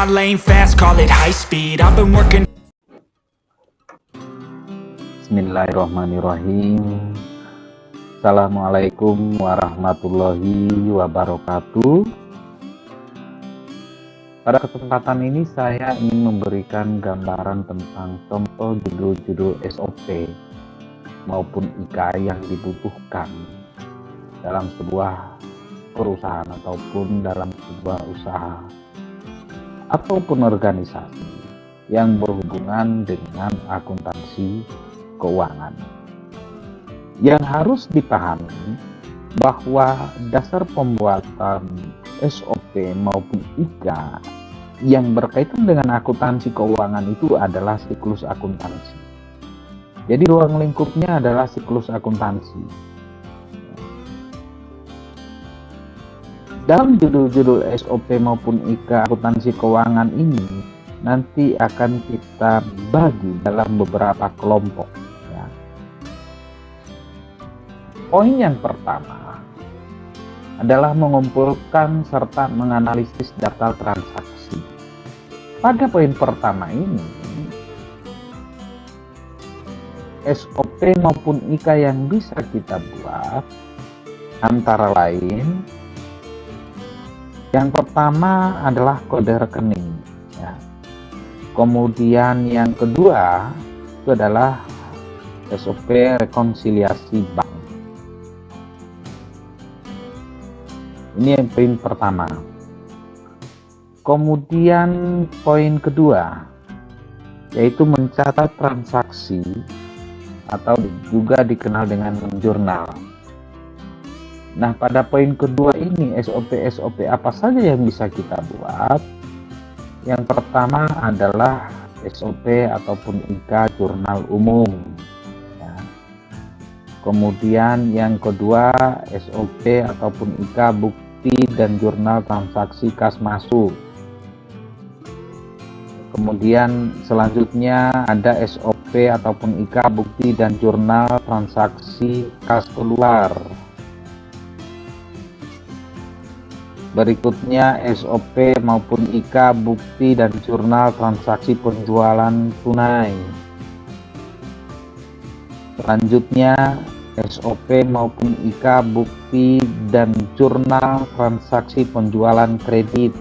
my lane fast, call it high speed. I've been working. Bismillahirrahmanirrahim. Assalamualaikum warahmatullahi wabarakatuh. Pada kesempatan ini saya ingin memberikan gambaran tentang contoh judul-judul SOP maupun IK yang dibutuhkan dalam sebuah perusahaan ataupun dalam sebuah usaha ataupun organisasi yang berhubungan dengan akuntansi keuangan. Yang harus dipahami bahwa dasar pembuatan SOP maupun IK yang berkaitan dengan akuntansi keuangan itu adalah siklus akuntansi. Jadi ruang lingkupnya adalah siklus akuntansi. Dalam judul-judul SOP maupun IK akuntansi keuangan ini nanti akan kita bagi dalam beberapa kelompok. Ya. Poin yang pertama adalah mengumpulkan serta menganalisis data transaksi. Pada poin pertama ini, SOP maupun IK yang bisa kita buat antara lain, yang pertama adalah kode rekening, ya. Kemudian yang kedua itu adalah SOP rekonsiliasi bank. Ini yang poin pertama. Kemudian poin kedua yaitu mencatat transaksi atau juga dikenal dengan menjurnal. Nah, pada poin kedua ini SOP apa saja yang bisa kita buat? Yang pertama adalah SOP ataupun IK jurnal umum. Ya. Kemudian yang kedua SOP ataupun IK bukti dan jurnal transaksi kas masuk. Kemudian selanjutnya ada SOP ataupun IK bukti dan jurnal transaksi kas keluar. Berikutnya SOP maupun IK bukti dan jurnal transaksi penjualan tunai. Selanjutnya SOP maupun IK bukti dan jurnal transaksi penjualan kredit.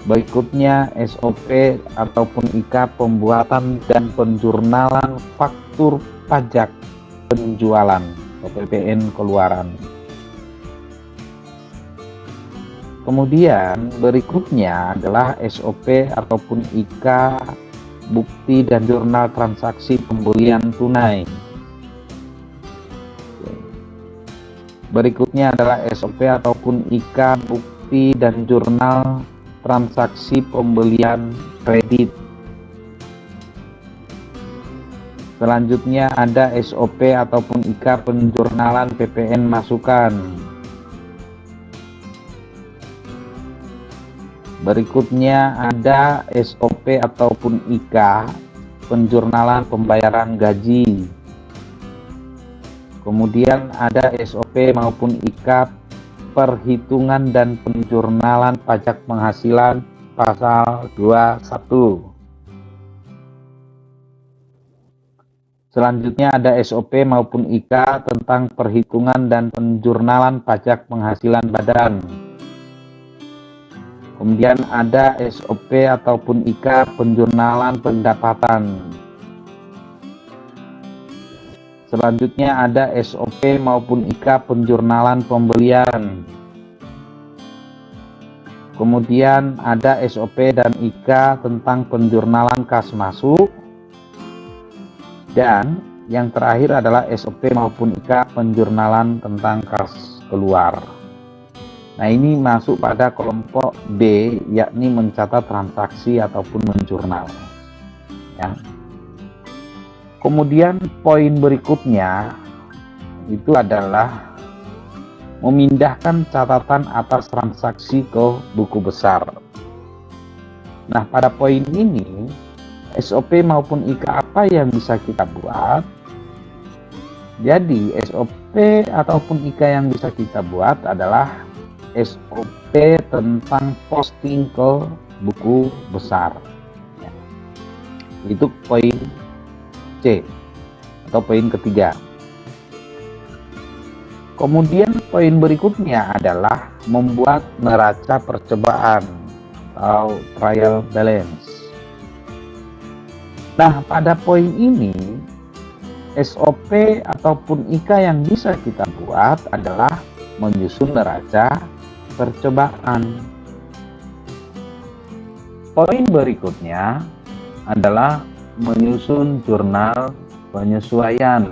Berikutnya SOP ataupun IK pembuatan dan penjurnalan faktur pajak penjualan atau PPN keluaran. Kemudian berikutnya adalah SOP ataupun IK bukti dan jurnal transaksi pembelian tunai. Berikutnya adalah SOP ataupun IK bukti dan jurnal transaksi pembelian kredit. Selanjutnya ada SOP ataupun IK penjurnalan PPN masukan. Berikutnya ada SOP ataupun IK penjurnalan pembayaran gaji. Kemudian ada SOP maupun IK perhitungan dan penjurnalan pajak penghasilan pasal 21. Selanjutnya ada SOP maupun IK tentang perhitungan dan penjurnalan pajak penghasilan badan. Kemudian ada SOP ataupun IK penjurnalan pendapatan. Selanjutnya ada SOP maupun IK penjurnalan pembelian. Kemudian ada SOP dan IK tentang penjurnalan kas masuk. Dan yang terakhir adalah SOP maupun IK penjurnalan tentang kas keluar. Nah, ini masuk pada kelompok B, yakni mencatat transaksi ataupun menjurnal. Ya. Kemudian poin berikutnya itu adalah memindahkan catatan atas transaksi ke buku besar. Nah, pada poin ini SOP maupun IK apa yang bisa kita buat? Jadi SOP ataupun IK yang bisa kita buat adalah SOP tentang posting ke buku besar. Ya. Itu poin C atau poin ketiga. Kemudian poin berikutnya adalah membuat neraca percobaan atau trial balance. Nah, pada poin ini SOP ataupun IK yang bisa kita buat adalah menyusun neraca percobaan. Poin berikutnya adalah menyusun jurnal penyesuaian.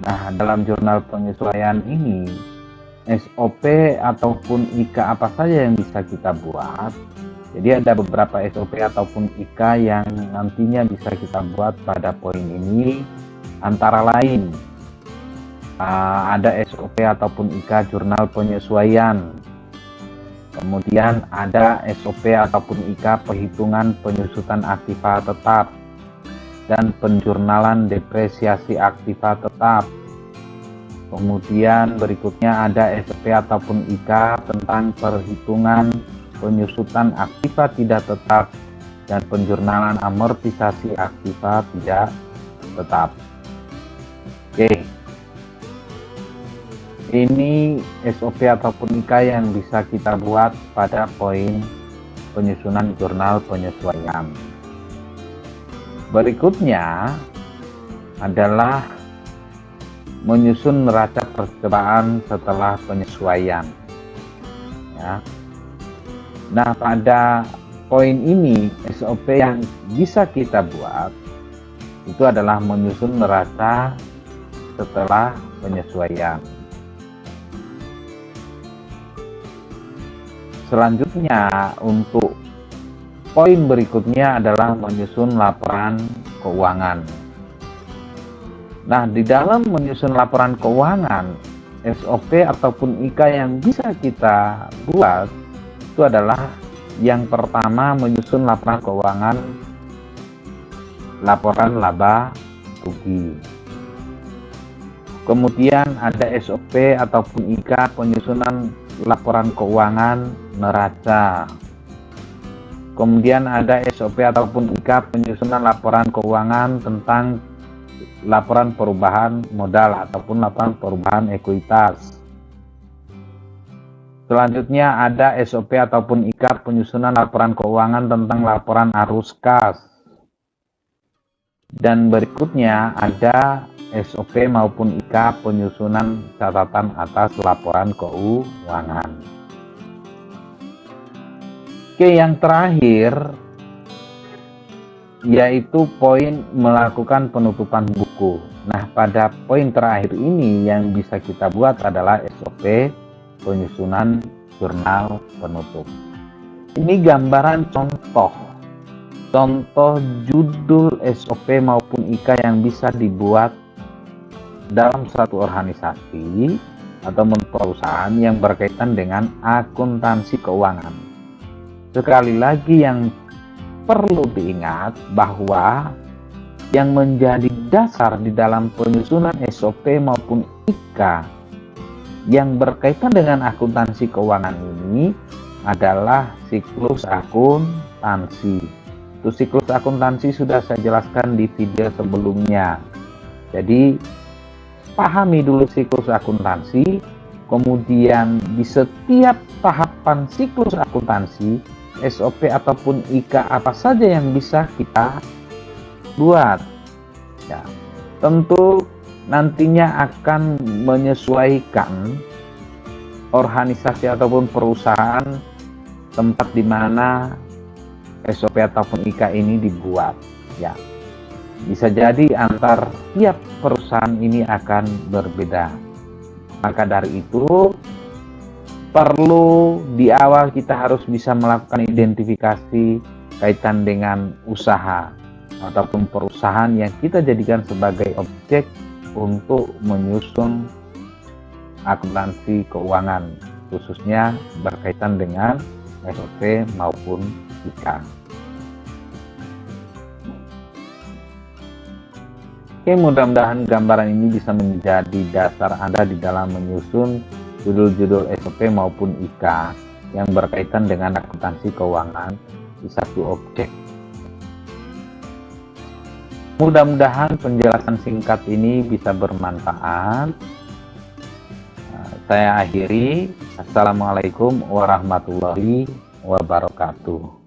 Nah, dalam jurnal penyesuaian ini, SOP ataupun IK apa saja yang bisa kita buat. Jadi ada beberapa SOP ataupun IK yang nantinya bisa kita buat pada poin ini, antara lain ada SOP ataupun IK jurnal penyesuaian. Kemudian ada SOP ataupun IK perhitungan penyusutan aktiva tetap dan penjurnalan depresiasi aktiva tetap. Kemudian berikutnya ada SOP ataupun IK tentang perhitungan penyusutan aktiva tidak tetap dan penjurnalan amortisasi aktiva tidak tetap. Oke. Ini SOP ataupun IK yang bisa kita buat pada poin penyusunan jurnal penyesuaian. Berikutnya adalah menyusun neraca percobaan setelah penyesuaian. Ya. Nah, pada poin ini SOP yang bisa kita buat itu adalah menyusun neraca setelah penyesuaian. Selanjutnya untuk poin berikutnya adalah menyusun laporan keuangan. Nah, di dalam menyusun laporan keuangan, SOP ataupun IK yang bisa kita buat itu adalah yang pertama menyusun laporan keuangan, laporan laba rugi. Kemudian ada SOP ataupun IK penyusunan laporan keuangan neraca. Kemudian ada SOP ataupun IK penyusunan laporan keuangan tentang laporan perubahan modal ataupun laporan perubahan ekuitas. Selanjutnya ada SOP ataupun IK penyusunan laporan keuangan tentang laporan arus kas. Dan berikutnya ada SOP maupun IK penyusunan catatan atas laporan keuangan. Oke, yang terakhir yaitu poin melakukan penutupan buku. Nah, pada poin terakhir ini yang bisa kita buat adalah SOP penyusunan jurnal penutup. Ini gambaran contoh judul SOP maupun IK yang bisa dibuat dalam suatu organisasi atau perusahaan yang berkaitan dengan akuntansi keuangan. Sekali lagi yang perlu diingat bahwa yang menjadi dasar di dalam penyusunan SOP maupun IK yang berkaitan dengan akuntansi keuangan ini adalah siklus akuntansi. Itu siklus akuntansi sudah saya jelaskan di video sebelumnya. Jadi pahami dulu siklus akuntansi, kemudian di setiap tahapan siklus akuntansi SOP ataupun IK apa saja yang bisa kita buat. Ya, tentu nantinya akan menyesuaikan organisasi ataupun perusahaan tempat di mana SOP ataupun IK ini dibuat. Ya, bisa jadi antar tiap perusahaan ini akan berbeda. Maka dari itu perlu di awal kita harus bisa melakukan identifikasi kaitan dengan usaha ataupun perusahaan yang kita jadikan sebagai objek untuk menyusun akuntansi keuangan, khususnya berkaitan dengan SOP maupun IK. Oke, mudah-mudahan gambaran ini bisa menjadi dasar Anda di dalam menyusun judul-judul SOP maupun IK yang berkaitan dengan akuntansi keuangan di satu objek. Mudah-mudahan penjelasan singkat ini bisa bermanfaat. Saya akhiri. Assalamualaikum warahmatullahi wabarakatuh.